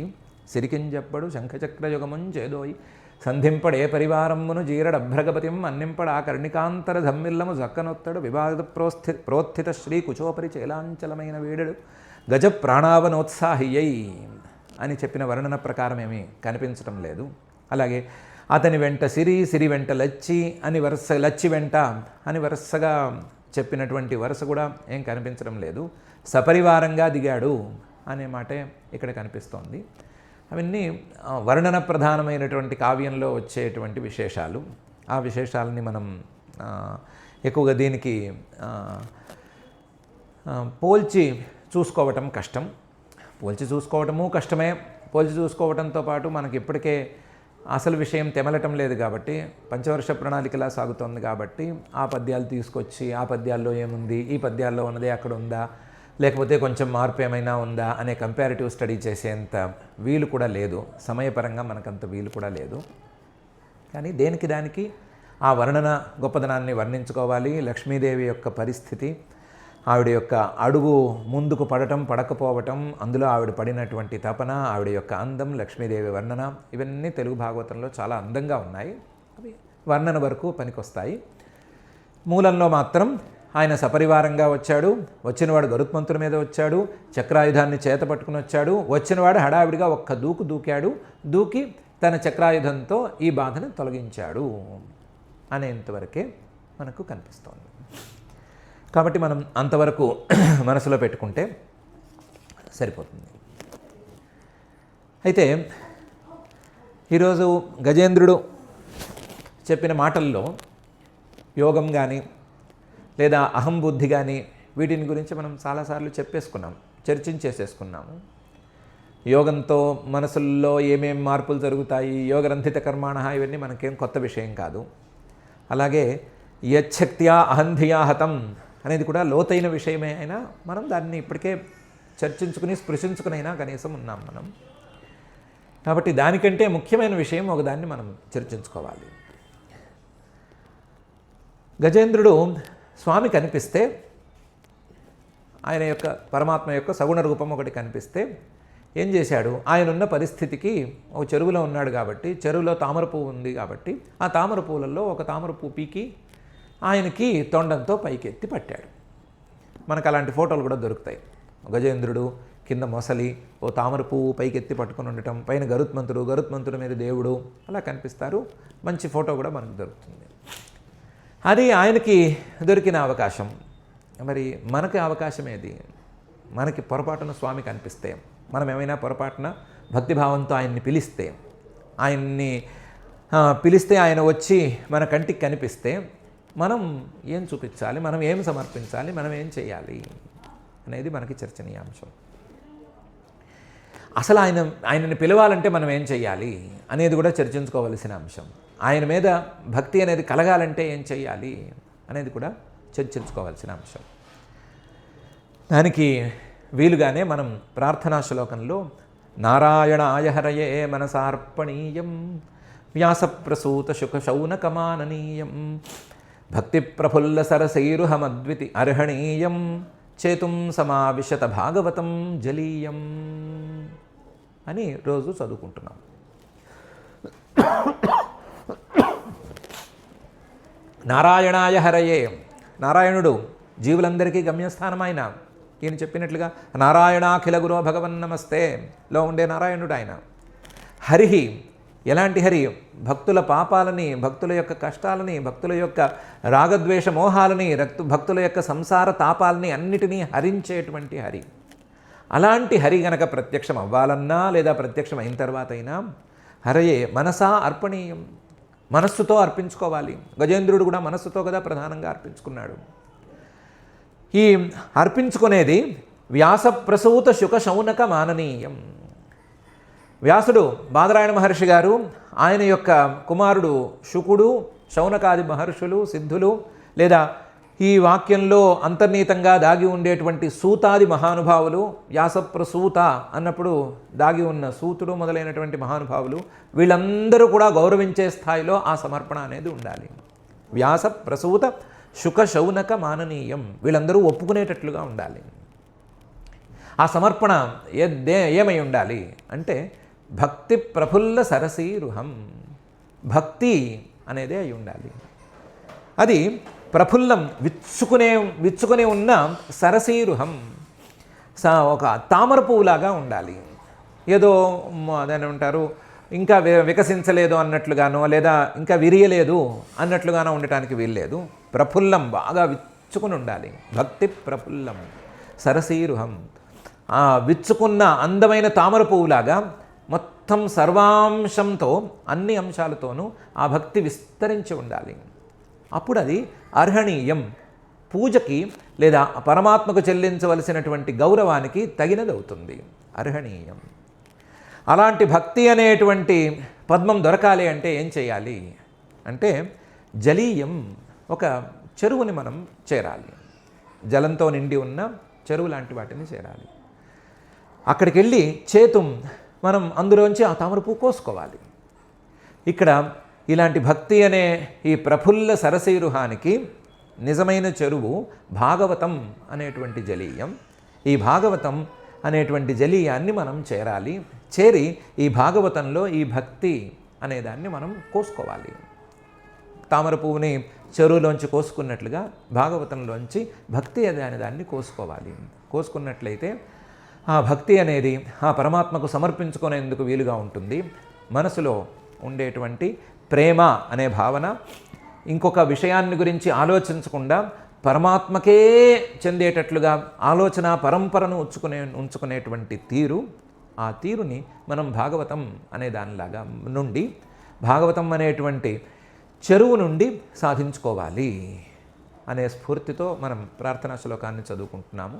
సిరికింజప్పడు శంఖచక్రయుగముంచేదోయి సంధింపడే పరివారమ్మును జీరడభ్రగపతిం అన్నింపడా కర్ణికాంతర ధమ్మిల్లము జక్కనొత్తడు వివాద ప్రోత్థిత శ్రీ కుచోపరి చేలాంచలమైన వీడడు గజ ప్రాణావనోత్సాహియ్యై అని చెప్పిన వర్ణన ప్రకారం ఏమీ కనిపించడం లేదు. అలాగే అతని వెంట సిరి వెంట లచ్చి అని లచ్చి వెంట అని వరుసగా చెప్పినటువంటి వరుస కూడా ఏం కనిపించడం లేదు. సపరివారంగా దిగాడు అనే మాటే ఇక్కడ కనిపిస్తోంది. అవన్నీ వర్ణన ప్రధానమైనటువంటి కావ్యంలో వచ్చేటువంటి విశేషాలు. ఆ విశేషాలని మనం ఎక్కువగా దీనికి పోల్చి చూసుకోవటం కష్టం. పోల్చి చూసుకోవటము కష్టమే. పోల్చి చూసుకోవడంతో పాటు మనకి ఇప్పటికే అసలు విషయం తెమలటం లేదు కాబట్టి, పంచవర్ష ప్రణాళికలా సాగుతోంది కాబట్టి ఆ పద్యాలు తీసుకొచ్చి ఆ పద్యాల్లో ఏముంది, ఈ పద్యాల్లో ఉన్నదే అక్కడ ఉందా, లేకపోతే కొంచెం మార్పు ఏమైనా ఉందా అనే కంపారిటివ్ స్టడీ చేసేంత వీలు కూడా లేదు. సమయపరంగా మనకంత వీలు కూడా లేదు. కానీ దేనికి దానికి ఆ వర్ణన గొప్పదనాన్ని వర్ణించుకోవాలి. లక్ష్మీదేవి యొక్క పరిస్థితి, ఆవిడ యొక్క అడుగు ముందుకు పడటం పడకపోవటం, అందులో ఆవిడ పడినటువంటి తపన, ఆవిడ యొక్క అందం, లక్ష్మీదేవి వర్ణన, ఇవన్నీ తెలుగు భాగవతంలో చాలా అందంగా ఉన్నాయి. అవి వర్ణన వరకు పనికొస్తాయి. మూలంలో మాత్రం ఆయన సపరివారంగా వచ్చాడు. వచ్చినవాడు గరుత్మంతుడి మీద వచ్చాడు, చక్రాయుధాన్ని చేత పట్టుకుని వచ్చాడు. వచ్చినవాడు హడావిడిగా ఒక్క దూకాడు. దూకి తన చక్రాయుధంతో ఈ బాధను తొలగించాడు అనేంతవరకే మనకు కనిపిస్తోంది. కాబట్టి మనం అంతవరకు మనసులో పెట్టుకుంటే సరిపోతుంది. అయితే ఈరోజు గజేంద్రుడు చెప్పిన మాటల్లో యోగం కానీ లేదా అహం బుద్ధి కానీ వీటిని గురించి మనం చాలాసార్లు చర్చించేసేసుకున్నాము. యోగంతో మనసుల్లో ఏమేం మార్పులు జరుగుతాయి, యోగరంధిత కర్మాణ, ఇవన్నీ మనకేం కొత్త విషయం కాదు. అలాగే యచ్ఛక్త్యా అహంధియా హతం అనేది కూడా లోతైన విషయమే అయినా మనం దాన్ని ఇప్పటికే చర్చించుకుని స్పృశించుకునైనా కనీసం ఉన్నాం మనం. కాబట్టి దానికంటే ముఖ్యమైన విషయం ఒకదాన్ని మనం చర్చించుకోవాలి. గజేంద్రుడు స్వామి కనిపిస్తే, ఆయన యొక్క పరమాత్మ యొక్క సగుణ రూపం ఒకటి కనిపిస్తే ఏం చేశాడు? ఆయన ఉన్న పరిస్థితికి ఒక చెరువులో ఉన్నాడు కాబట్టి, చెరువులో తామర పువ్వు ఉంది కాబట్టి ఆ తామర పువ్వులలో ఒక తామర పువ్వు పీకి ఆయనకి తొండంతో పైకెత్తి పట్టాడు. మనకు అలాంటి ఫోటోలు కూడా దొరుకుతాయి. గజేంద్రుడు కింద మొసలి, ఓ తామర పువ్వు పైకెత్తి పట్టుకుని ఉండటం, పైన గరుత్మంతుడి మీద దేవుడు అలా కనిపిస్తారు. మంచి ఫోటో కూడా మనకు దొరుకుతుంది. అది ఆయనకి దొరికిన అవకాశం. మరి మనకి అవకాశం ఏది? మనకి పొరపాటున స్వామి కనిపిస్తే, మనం ఏమైనా పొరపాటున భక్తిభావంతో ఆయన్ని పిలిస్తే ఆయన వచ్చి మన కంటికి కనిపిస్తే మనం ఏం చూపించాలి, మనం ఏం సమర్పించాలి, మనం ఏం చేయాలి అనేది మనకి చర్చనీయాంశం. అసలు ఆయనని పిలవాలంటే మనం ఏం చేయాలి అనేది కూడా చర్చించుకోవలసిన అంశం. ఆయన మీద భక్తి అనేది కలగాలంటే ఏం చేయాలి అనేది కూడా చర్చించుకోవాల్సిన అంశం. దానికి వీలుగానే మనం ప్రార్థనా శ్లోకంలో నారాయణాయ హరయే మనసార్పణీయం వ్యాసప్రసూత శుకశౌనకమాననీయం భక్తి ప్రఫుల్ల సరసైరుహమద్వితి అర్హణీయం చేతుం సమావిశత భాగవతం జలీయం అని రోజు చదువుకుంటున్నాం. నారాయణాయ హరయే, నారాయణుడు జీవులందరికీ గమ్యస్థానం. ఆయన ఈయన చెప్పినట్లుగా నారాయణాఖిల గురో భగవన్నమస్తేలో ఉండే నారాయణుడు ఆయన. హరిహి, ఎలాంటి హరి? భక్తుల పాపాలని, భక్తుల యొక్క కష్టాలని, భక్తుల యొక్క రాగద్వేష మోహాలని, భక్తుల యొక్క సంసార తాపాలని అన్నిటినీ హరించేటువంటి హరి. అలాంటి హరి గనక ప్రత్యక్షం అవ్వాలన్నా లేదా ప్రత్యక్షం అయిన తర్వాత అయినా హరయే మనసా అర్పణీయం, మనస్సుతో అర్పించుకోవాలి. గజేంద్రుడు కూడా మనస్సుతో కదా ప్రధానంగా అర్పించుకున్నాడు. ఈ అర్పించుకునేది వ్యాసప్రసూత శుకశౌనక మాననీయం. వ్యాసుడు, బాదరాయణ మహర్షి గారు, ఆయన యొక్క కుమారుడు శుకుడు, శౌనకాది మహర్షులు, సిద్ధులు లేదా ఈ వాక్యంలో అంతర్నీతంగా దాగి ఉండేటువంటి సూతాది మహానుభావులు, వ్యాసప్రసూత అన్నప్పుడు దాగి ఉన్న సూతుడు మొదలైనటువంటి మహానుభావులు, వీళ్ళందరూ కూడా గౌరవించే స్థాయిలో ఆ సమర్పణ అనేది ఉండాలి. వ్యాస ప్రసూత శుక శౌనక మాననీయం, వీళ్ళందరూ ఒప్పుకునేటట్లుగా ఉండాలి. ఆ సమర్పణ ఏమై ఉండాలి అంటే భక్తి ప్రఫుల్ల సరసీరుహం, భక్తి అనేదే అయి ఉండాలి. అది ప్రఫుల్లం, విచ్చుకునే ఉన్న సరసీరుహం, ఒక తామర పువ్వులాగా ఉండాలి. ఏదో దాన్ని ఉంటారు ఇంకా వికసించలేదు అన్నట్లుగానో లేదా ఇంకా విరియలేదు అన్నట్లుగానో ఉండటానికి వీల్లేదు. ప్రఫుల్లం, బాగా విచ్చుకుని ఉండాలి. భక్తి ప్రఫుల్లం సరసీరుహం, విచ్చుకున్న అందమైన తామర పువ్వులాగా మొత్తం సర్వాంశంతో, అన్ని అంశాలతోనూ ఆ భక్తి విస్తరించి ఉండాలి. అప్పుడు అది అర్హణీయం, పూజకి లేదా పరమాత్మకు చెల్లించవలసినటువంటి గౌరవానికి తగినది అవుతుంది. అర్హణీయం. అలాంటి భక్తి అనేటువంటి పద్మం దొరకాలి అంటే ఏం చేయాలి అంటే జలీయం, ఒక చెరువుని మనం చేరాలి. జలంతో నిండి ఉన్న చెరువు లాంటి వాటిని చేరాలి. అక్కడికి వెళ్ళి చేతుం, మనం అందులోంచి ఆ తామర పువ్వు కోసుకోవాలి. ఇక్కడ ఇలాంటి భక్తి అనే ఈ ప్రఫుల్ల సరసీరుహానికి నిజమైన చెరువు భాగవతం అనేటువంటి జలీయం. ఈ భాగవతం అనేటువంటి జలీయాన్ని మనం చేరాలి. చేరి ఈ భాగవతంలో ఈ భక్తి అనేదాన్ని మనం కోసుకోవాలి. తామర పువ్వుని చెరువులోంచి కోసుకున్నట్లుగా భాగవతంలోంచి భక్తి అనే దాన్ని కోసుకోవాలి. కోసుకున్నట్లయితే ఆ భక్తి అనేది ఆ పరమాత్మకు సమర్పించుకునేందుకు వీలుగా ఉంటుంది. మనసులో ఉండేటువంటి ప్రేమ అనే భావన ఇంకొక విషయాన్ని గురించి ఆలోచించకుండా పరమాత్మకే చెందేటట్లుగా ఆలోచన పరంపరను ఉంచుకునేటువంటి తీరు, ఆ తీరుని మనం భాగవతం అనే దానిలాగా నుండి, భాగవతం అనేటువంటి చెరువు నుండి సాధించుకోవాలి అనే స్ఫూర్తితో మనం ప్రార్థనా శ్లోకాన్ని చదువుకుంటున్నాము.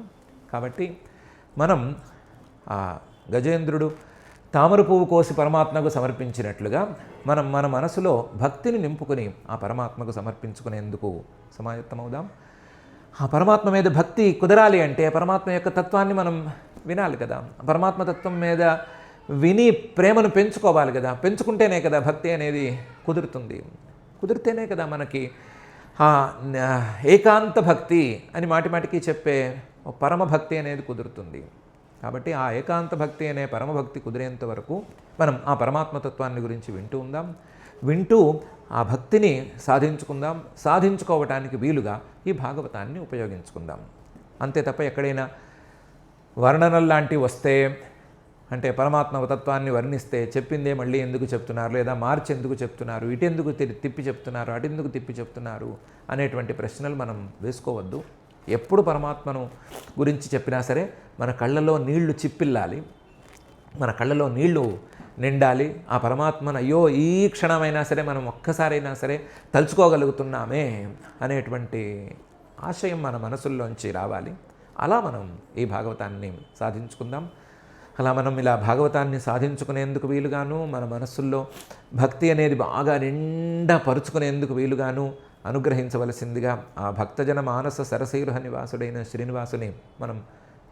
కాబట్టి మనం ఆ గజేంద్రుడు తామర పువ్వు కోసి పరమాత్మకు సమర్పించినట్లుగా మనం మన మనసులో భక్తిని నింపుకొని ఆ పరమాత్మకు సమర్పించుకునేందుకు సమాయత్తమవుదాం. ఆ పరమాత్మ మీద భక్తి కుదరాలి అంటే పరమాత్మ యొక్క తత్వాన్ని మనం వినాలి కదా. పరమాత్మ తత్వం మీద విని ప్రేమను పెంచుకోవాలి కదా. పెంచుకుంటేనే కదా భక్తి అనేది కుదురుతుంది. కుదిరితేనే కదా మనకి ఏకాంత భక్తి అని మాటిమాటికి చెప్పే పరమ భక్తి అనేది కుదురుతుంది. కాబట్టి ఆ ఏకాంత భక్తి అనే పరమభక్తి కుదిరేంత వరకు మనం ఆ పరమాత్మతత్వాన్ని గురించి వింటూ ఉందాం. వింటూ ఆ భక్తిని సాధించుకుందాం. సాధించుకోవటానికి వీలుగా ఈ భాగవతాన్ని ఉపయోగించుకుందాం. అంతే తప్ప ఎక్కడైనా వర్ణనలు లాంటివి వస్తే, అంటే పరమాత్మ తత్వాన్ని వర్ణిస్తే చెప్పిందే మళ్ళీ ఎందుకు చెప్తున్నారు, లేదా మార్చి ఎందుకు చెప్తున్నారు, ఇటెందుకు తిప్పి చెప్తున్నారు, అటెందుకు తిప్పి చెప్తున్నారు అనేటువంటి ప్రశ్నలు మనం వేసుకోవద్దు. ఎప్పుడు పరమాత్మను గురించి చెప్పినా సరే మన కళ్ళలో నీళ్లు చిప్పిల్లాలి, మన కళ్ళలో నీళ్లు నిండాలి. ఆ పరమాత్మను అయ్యో ఈ క్షణమైనా సరే మనం ఒక్కసారైనా సరే తలుచుకోగలుగుతున్నామే అనేటువంటి ఆశయం మన మనసుల్లోంచి రావాలి. అలా మనం ఈ భాగవతాన్ని సాధించుకుందాం. అలా మనం ఇలా భాగవతాన్ని సాధించుకునేందుకు వీలుగాను, మన మనస్సుల్లో భక్తి అనేది బాగా నిండా పరుచుకునేందుకు వీలుగాను అనుగ్రహించవలసిందిగా ఆ భక్తజన మానస సరసీరుహ నివాసుడైన శ్రీనివాసుని మనం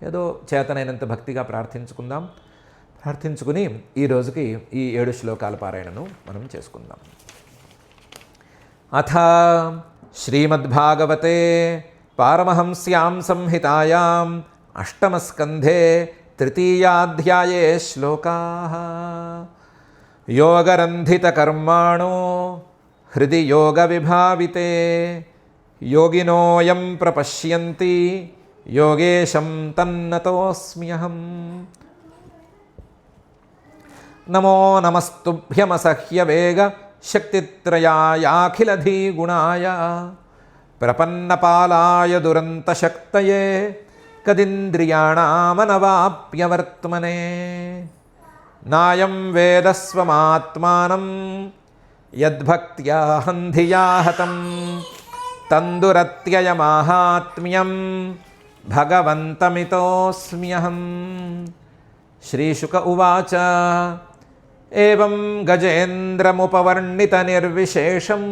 ఏదో చేతనైనంత భక్తిగా ప్రార్థించుకుందాం. ప్రార్థించుకుని ఈ రోజుకి ఈ 7 శ్లోకాల పారాయణను మనం చేసుకుందాం. అథ శ్రీమద్భాగవతే పారమహంస్యాం సంహితాయాం అష్టమస్కంధే తృతీయాధ్యాయే శ్లోకాః. యోగరంధితకర్మాణో హృది యోగవిభావితే యోగినోయం ప్రపశ్యంతి యోగేశం తన్నతోస్మ్యహం. నమో నమస్తుభ్యమసహ్యవేగ శక్తిత్రయాయాఖిలధీగుణాయ ప్రపన్నపాలాయ దురంతశక్తయే కదింద్రియాణామనవాప్యవర్త్మనే. నాయం వేదస్వమాత్మానం యద్భక్త్యా హంధియా హతం తందురత్యయమాహాత్మ్యం భగవంతమితోస్మ్యహం. శ్రీశుక ఉవాచ ఏవం గజేంద్రముపవర్ణిత నిర్విశేషం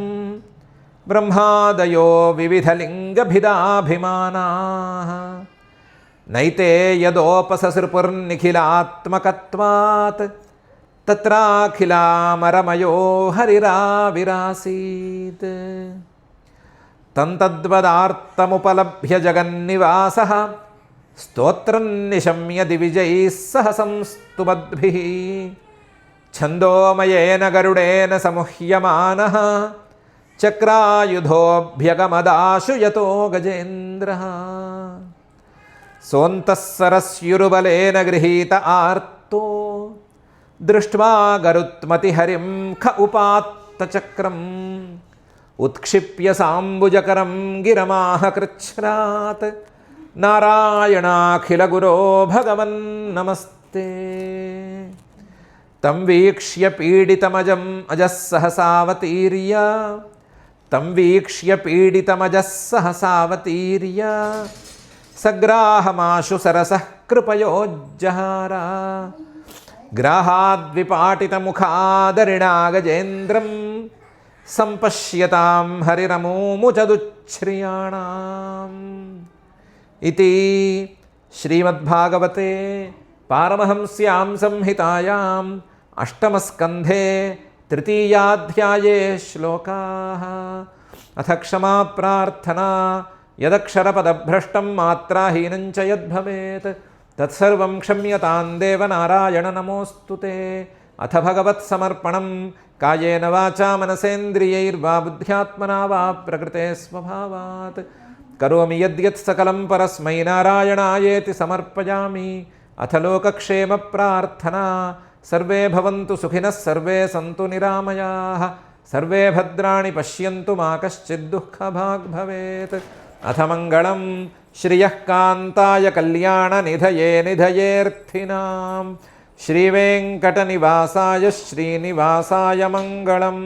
బ్రహ్మాదయో వివిధలింగభిదాభిమానాః నైతే యదోపససృపుర్నిఖిలాత్మకత్వాత్ తత్రాఖిలామరమయో హరిరావిరాసీత్ తంతద్వదార్తముపలభ్య జగన్నివాసః స్తోత్రం నిశమ్య దివిజైః సహ సంస్తుమద్భిః ఛందోమయేన గరుడేన సముహ్యమానః చక్రాయుధోభ్యగమదాశు యతో గజేంద్రః సోంతః సరస్యురుబలేన గృహీత ఆర్తో దృష్ట్వా గరుత్మతిహరిం ఖ ఉపాత్త చక్రం ఉత్క్షిప్య సాంబుజకరం గిరమాహ కృచ్ఛ్రాత్ నారాయణాఖిల గురో భగవన్ నమస్తే. తం వీక్ష్య పీడితమజం అజః సహసావతీర్య తం వీక్ష్య పీడితమజః సహసావతీర్య సగ్రాహమాశు సరసః కృపయోజ్జహార గ్రాహాద్విపాటితముఖాదరిణా గజేంద్రం సంపశ్యతాం హరిరమూముచదుచ్ఛ్రియాణాం. ఇతి శ్రీమద్భాగవతే పారమహంస్యాం సంహితాయాం అష్టమస్కంధే తృతీయాధ్యాయే శ్లోకాః. అథ క్షమా ప్రార్థనా యదక్షరపదభ్రష్టం మాత్రాహీనం చ యద్భవేత్ తత్సర్వం క్షమ్యతాం దేవ నారాయణ నమోऽस्तुते. అథ భగవత్సమర్పణం కాయేన వాచా మనసేంద్రియైర్వా బుద్ధ్యాత్మనా వా ప్రకృతే స్వభావాత్ కరోమి యద్యత్ సకలం పరస్మై నారాయణాయేతి సమర్పయామి. అథ లోకక్షేమ ప్రార్థనా సర్వే భవంతు సుఖినః సర్వే సంతు నిరామయాః సర్వే భద్రాణి పశ్యంతు మా కశ్చిద్ దుఃఖభాగ్ భవేత్. అథ మంగళం శ్రియః కాంతాయ కళ్యాణ నిధయే నిధయేర్థినాం శ్రీవేంకటనివాసాయ శ్రీనివాసాయ మంగళం.